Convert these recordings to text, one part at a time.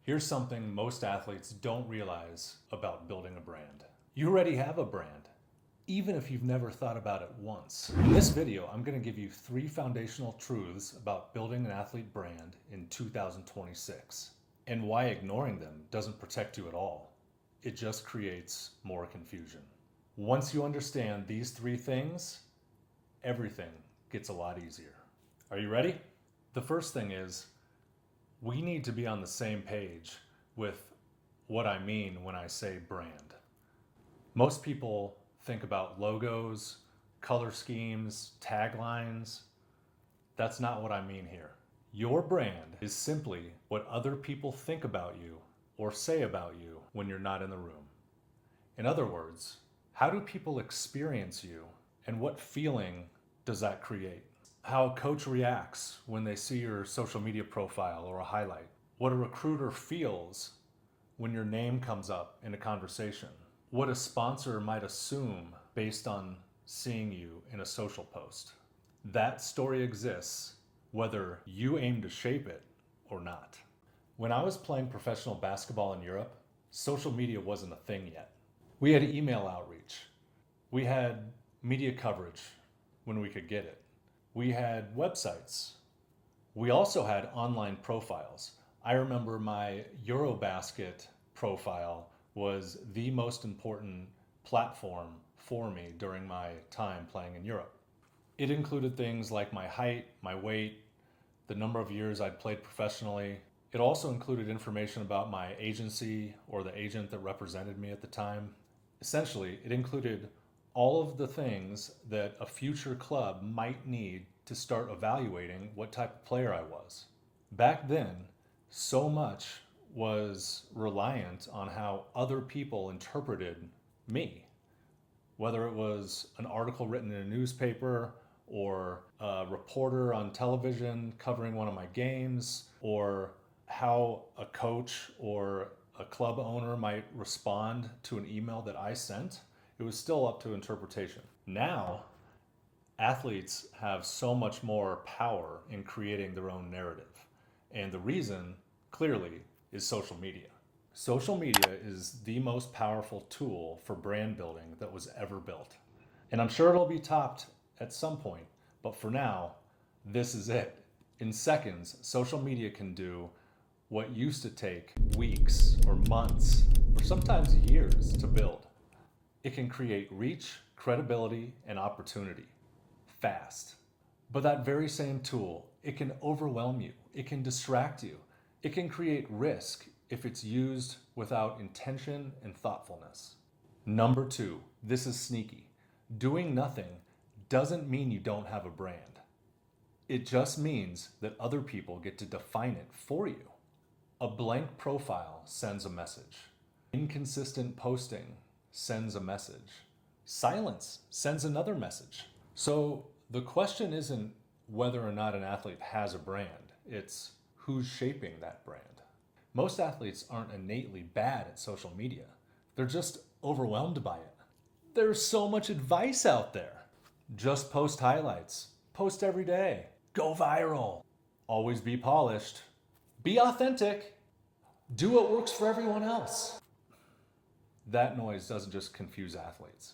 Here's something most athletes don't realize about building a brand. You already have a brand, even if you've never thought about it once. In this video, I'm going to give you 3 foundational truths about building an athlete brand in 2026, and why ignoring them doesn't protect you at all. It just creates more confusion. Once you understand these 3 things, everything gets a lot easier. Are you ready? The first thing is, we need to be on the same page with what I mean when I say brand. Most people think about logos, color schemes, taglines. That's not what I mean here. Your brand is simply what other people think about you or say about you when you're not in the room. In other words, how do people experience you, and what feeling does that create? How a coach reacts when they see your social media profile or a highlight. What a recruiter feels when your name comes up in a conversation. What a sponsor might assume based on seeing you in a social post. That story exists whether you aim to shape it or not. When I was playing professional basketball in Europe, social media wasn't a thing yet. We had email outreach. We had media coverage when we could get it. We had websites. We also had online profiles. I remember my Eurobasket profile was the most important platform for me during my time playing in Europe. It included things like my height, my weight, the number of years I'd played professionally. It also included information about my agency or the agent that represented me at the time. Essentially, it included all of the things that a future club might need to start evaluating what type of player I was. Back then, so much was reliant on how other people interpreted me. Whether it was an article written in a newspaper, or a reporter on television covering one of my games, or how a coach or a club owner might respond to an email that I sent, it was still up to interpretation. Now, athletes have so much more power in creating their own narrative. And the reason, clearly, is social media. Social media is the most powerful tool for brand building that was ever built. And I'm sure it'll be topped at some point, but for now, this is it. In seconds, social media can do what used to take weeks or months or sometimes years to build. It can create reach, credibility, and opportunity fast. But that very same tool, it can overwhelm you, it can distract you, it can create risk if it's used without intention and thoughtfulness. Number 2, this is sneaky. Doing nothing doesn't mean you don't have a brand. It just means that other people get to define it for you. A blank profile sends a message. Inconsistent posting sends a message. Silence sends another message. So the question isn't whether or not an athlete has a brand, it's who's shaping that brand. Most athletes aren't innately bad at social media. They're just overwhelmed by it. There's so much advice out there. Just post highlights. Post every day. Go viral. Always be polished. Be authentic. Do what works for everyone else. That noise doesn't just confuse athletes.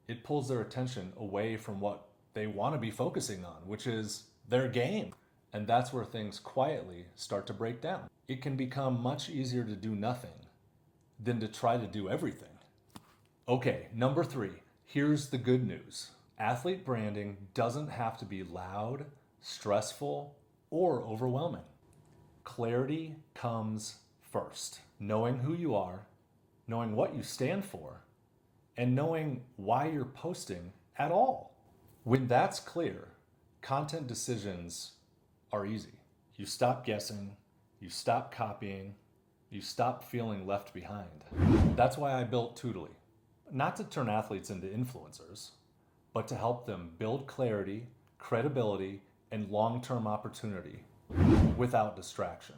It pulls their attention away from what they want to be focusing on, which is their game. And that's where things quietly start to break down. It can become much easier to do nothing than to try to do everything. Okay, number 3, here's the good news. Athlete branding doesn't have to be loud, stressful, or overwhelming. Clarity comes first. Knowing who you are, knowing what you stand for, and knowing why you're posting at all. When that's clear, content decisions are easy. You stop guessing, you stop copying, you stop feeling left behind. That's why I built Toodly. Not to turn athletes into influencers, but to help them build clarity, credibility, and long-term opportunity without distraction.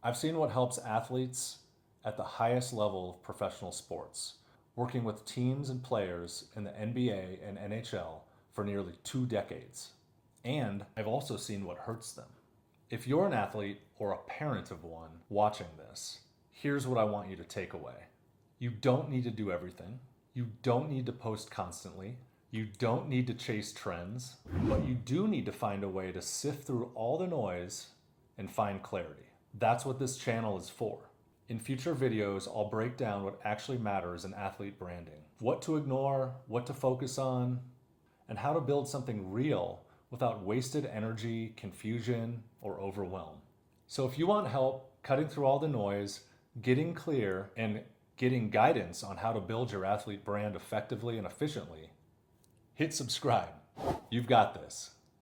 I've seen what helps athletes at the highest level of professional sports, working with teams and players in the NBA and NHL for nearly 2 decades. And I've also seen what hurts them. If you're an athlete or a parent of one watching this, here's what I want you to take away. You don't need to do everything. You don't need to post constantly. You don't need to chase trends, but you do need to find a way to sift through all the noise and find clarity. That's what this channel is for. In future videos, I'll break down what actually matters in athlete branding, what to ignore, what to focus on, and how to build something real without wasted energy, confusion, or overwhelm. So if you want help cutting through all the noise, getting clear, and getting guidance on how to build your athlete brand effectively and efficiently, hit subscribe. You've got this.